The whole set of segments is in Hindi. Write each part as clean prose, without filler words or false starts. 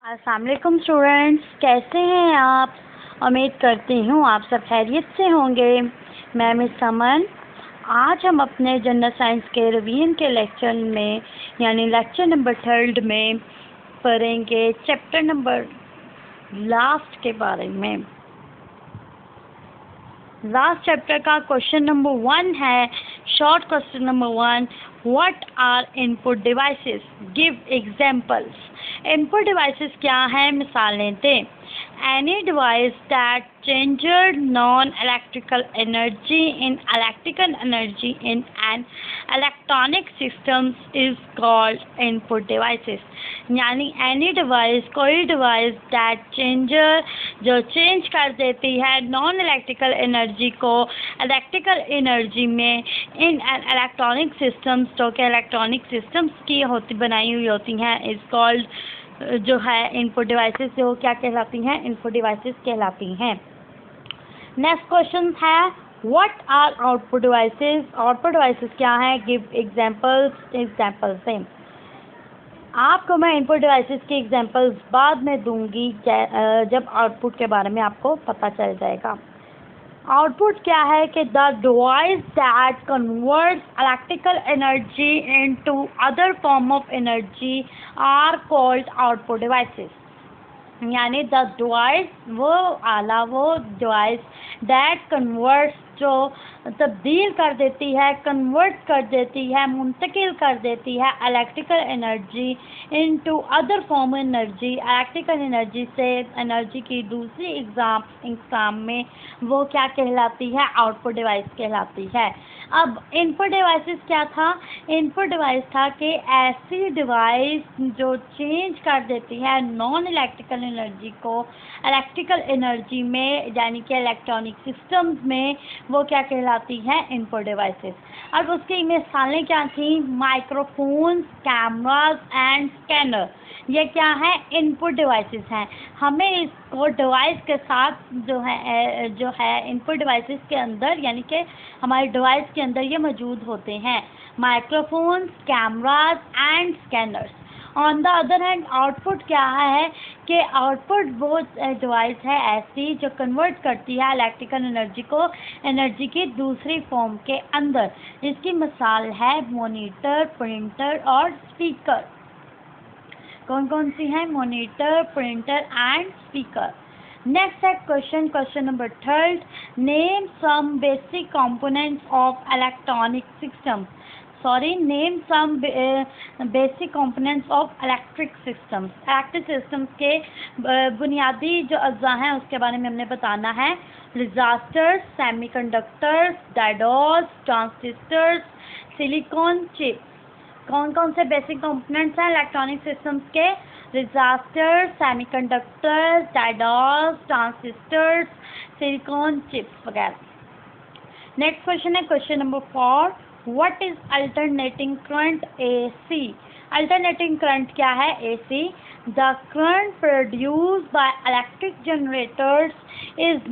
अस्सलाम वालेकुम स्टूडेंट्स, कैसे हैं आप। उम्मीद करती हूँ आप सब खैरियत से होंगे। मैं मिस समन। आज हम अपने जनरल साइंस के रिवीजन के लेक्चर में यानी लेक्चर नंबर 3 में पढ़ेंगे चैप्टर नंबर लास्ट के बारे में। लास्ट चैप्टर का क्वेश्चन नंबर 1 है, short question number 1, what are input devices, give examples. Input devices क्या हैं, मिसालें दें। Any device that changes non-electrical energy in electrical energy in an electronic system is called input devices। यानी एनी डिवाइस, कोई डिवाइस दैट चेंजर, जो चेंज कर देती है नॉन इलेक्ट्रिकल एनर्जी को इलेक्ट्रिकल एनर्जी में इन इलेक्ट्रॉनिक सिस्टम्स, जो कि इलेक्ट्रॉनिक सिस्टम्स की बनाई हुई होती हैं, इज कॉल्ड जो है इनपुट डिवाइसेस, जो क्या कहलाती हैं, इनपुट डिवाइसेस कहलाती हैं। नेक्स्ट क्वेश्चन है, what are output devices. Output devices क्या है, गिव एग्जांपल्स। एग्जांपल्स दें। आपको मैं इनपुट डिवाइसेस की एग्जांपल्स बाद में दूंगी जब आउटपुट के बारे में आपको पता चल जाएगा। आउटपुट क्या है कि the device that converts electrical energy into other form of energy are called output devices. यानी द डिवाइस, वो आला, वो डिवाइस दैट कन्वर्ट्स, जो तब्दील कर देती है, कन्वर्ट कर देती है, मुंतकिल कर देती है electrical energy into other form energy, electrical energy से एनर्जी की दूसरी एग्जाम में, वो क्या कहलाती है, आउटपुट डिवाइस कहलाती है। अब इनपुट डिवाइसेस क्या था, इनपुट डिवाइस था कि ऐसी डिवाइस जो चेंज कर देती है नॉन इलेक्ट्रिकल एनर्जी को इलेक्ट्रिकल एनर्जी में, यानी कि इलेक्ट्रॉनिक सिस्टम्स में, वो क्या कहलाती है, इनपुट डिवाइसेस। अब उसकी मिसालें क्या थी, माइक्रोफोन्स, कैमरास एंड स्कैनर। ये क्या है, इनपुट डिवाइसेस हैं। हमें इसको डिवाइस के साथ जो है इनपुट डिवाइसेस के अंदर, यानी कि हमारे डिवाइस के अंदर ये मौजूद होते हैं, microphones, cameras and scanners. On the other hand output क्या है कि आउटपुट वो डिवाइस है ऐसी जो कन्वर्ट करती है इलेक्ट्रिकल एनर्जी को एनर्जी की दूसरी फॉर्म के अंदर। इसकी मिसाल है मॉनिटर, प्रिंटर और स्पीकर। कौन कौन सी हैं, monitor, printer and speaker. Next है question number 3, name some basic components of electronic system. Name some basic components of electric systems. Electric systems के बुनियादी जो अज्जा हैं उसके बारे में हमने बताना है। Resistors, semiconductors, diodes, transistors, silicon chips. कौन कौन से बेसिक कंपोनेंट्स हैं इलेक्ट्रॉनिक सिस्टम्स के, resistors, semiconductors, diodes, transistors, silicon chips वगैरह। नेक्स्ट क्वेश्चन है question number 4, what is alternating current, AC। Alternating current क्या है, AC। The current produced by electric generators is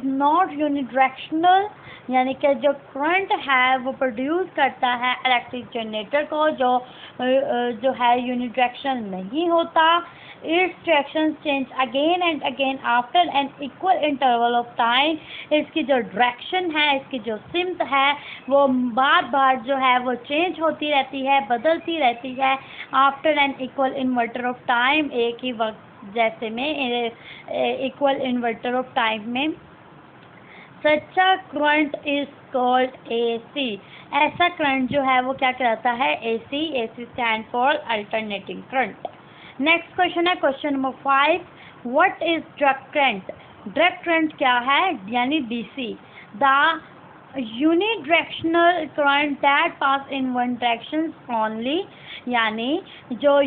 not unidirectional. यानी कि जो करंट है वो प्रोड्यूस करता है इलेक्ट्रिक जनरेटर को, जो है यूनिडायरेक्शनल नहीं होता। Its direction change again and again after an equal interval of time. इसकी जो डायरेक्शन है, इसकी जो सिमत है, वो बार बार जो है वो चेंज होती रहती है, बदलती रहती है after an equal inverter of time, एक ही वक्त जैसे में इक्वल इन्वर्टर ऑफ टाइम में। Such a current is called AC। ऐसा करंट जो है वो क्या कहलाता है, AC। AC stand for alternating current. Next question है question number 5, what is direct current. Direct current क्या है, यानी DC। The unidirectional current that pass in one direction only. यानी जो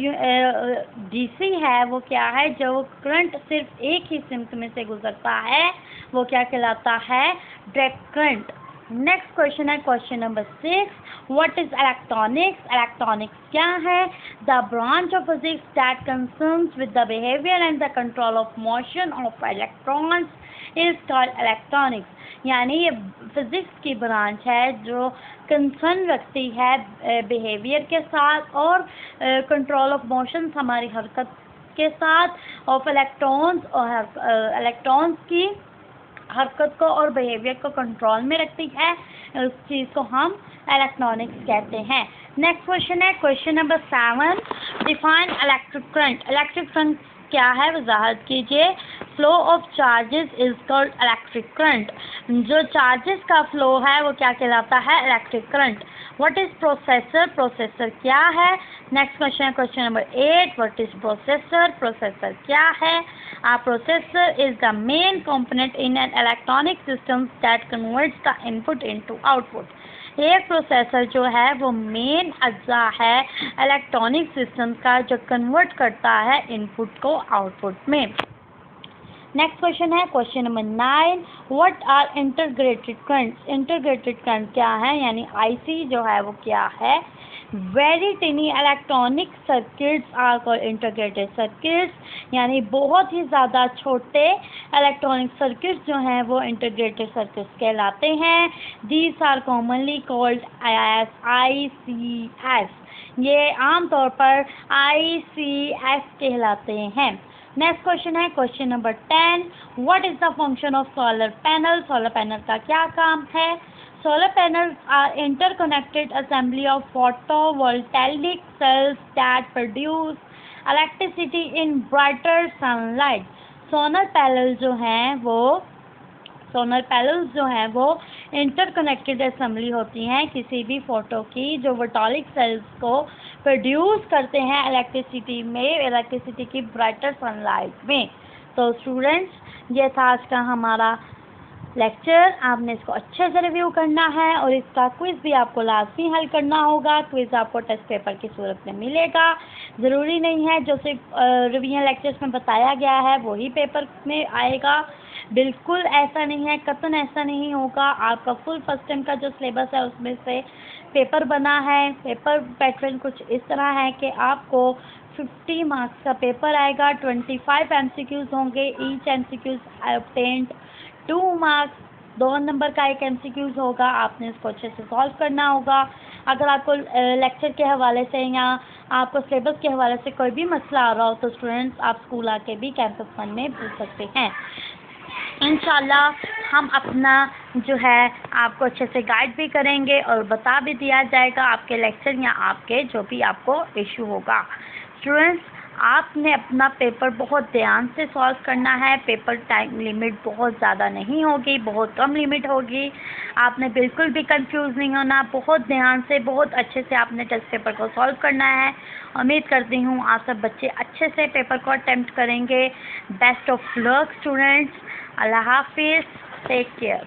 DC है वो क्या है, जो करंट सिर्फ एक ही सिमत में से गुजरता है, वो क्या कहलाता है, डायरेक्ट करंट। नेक्स्ट क्वेश्चन है question number 6, what is electronics. Electronics क्या है, the branch of physics that concerns with the behaviour and the control of motion of electrons is called electronics. यानी ये फिज़िक्स की ब्रांच है जो कंसर्न रखती है बिहेवियर के साथ और कंट्रोल ऑफ मोशंस, हमारी हरकत के साथ, ऑफ इलेक्ट्रॉन्स और इलेक्ट्रॉन्स की हरकत को और बिहेवियर को कंट्रोल में रखती है। उस चीज़ को हम इलेक्ट्रॉनिक्स कहते हैं। नेक्स्ट क्वेश्चन है question number 7, define electric current. Electric current क्या है, वजाहत कीजिए। Flow of charges is called electric current. जो चार्जेस का फ्लो है वो क्या कहलाता है, electric current. What is processor, processor क्या है। नेक्स्ट क्वेश्चन है question number 8, what is processor, processor क्या है। A processor is the main component in an electronic system that converts the input into output. एक प्रोसेसर जो है वो मेन अज्जा है इलेक्ट्रॉनिक सिस्टम का जो कन्वर्ट करता है इनपुट को आउटपुट में। नेक्स्ट क्वेश्चन है question number 9, what are integrated currents. Integrated current क्या है, यानी आईसी जो है वो क्या है। Very tiny electronic circuits are called integrated circuits, यानी बहुत ही ज़्यादा छोटे इलेक्ट्रॉनिक सर्किट्स जो हैं वो इंटीग्रेटेड सर्किट्स कहलाते हैं। These are commonly called as ICS। ये आमतौर पर ICS कहलाते हैं। नेक्स्ट क्वेश्चन है question number 10, what is the function of solar panel. Solar panel का क्या काम है। Solar panels are interconnected assembly of photovoltaic cells that produce electricity in brighter sunlight. Solar panel जो हैं वो इंटरकनेक्टेड असेंबली होती हैं किसी भी फोटो की, जो वोल्टाइक सेल्स को प्रोड्यूस करते हैं इलेक्ट्रिसिटी की ब्राइटर सनलाइट में। तो स्टूडेंट्स, ये था आज का हमारा लेक्चर। आपने इसको अच्छे से रिव्यू करना है और इसका क्विज़ भी आपको लाजमी हल करना होगा। क्विज़ आपको टेस्ट पेपर की सूरत में मिलेगा। ज़रूरी नहीं है जो सिर्फ रिवीजन लेक्चर्स में बताया गया है वही पेपर में आएगा, बिल्कुल ऐसा नहीं है, कतई ऐसा नहीं होगा। आपका फुल फर्स्ट टाइम का जो सिलेबस है उसमें से पेपर बना है। पेपर पैटर्न कुछ इस तरह है कि आपको 50 मार्क्स का पेपर आएगा, 25 MCQs होंगे। Each MCQs obtained 2 marks, 2 number का एक MCQs होगा। आपने इसको अच्छे से सॉल्व करना होगा। अगर आपको लेक्चर के हवाले से या आपको सिलेबस के हवाले से कोई भी मसला आ रहा हो तो स्टूडेंट्स आप स्कूल आके भी कैंपस 1 में पूछ सकते हैं। इंशाल्लाह हम अपना जो है आपको अच्छे से गाइड भी करेंगे और बता भी दिया जाएगा आपके लेक्चर या आपके जो भी आपको इशू होगा। स्टूडेंट्स, आपने अपना पेपर बहुत ध्यान से सॉल्व करना है। पेपर टाइम लिमिट बहुत ज़्यादा नहीं होगी, बहुत कम लिमिट होगी। आपने बिल्कुल भी कंफ्यूज नहीं होना, बहुत ध्यान से बहुत अच्छे से आपने टेस्ट पेपर को सॉल्व करना है। उम्मीद करती हूँ आप सब बच्चे अच्छे से पेपर को अटेम्प्ट करेंगे। Best of luck students. अल्लाह हाफिज़, टेक केयर।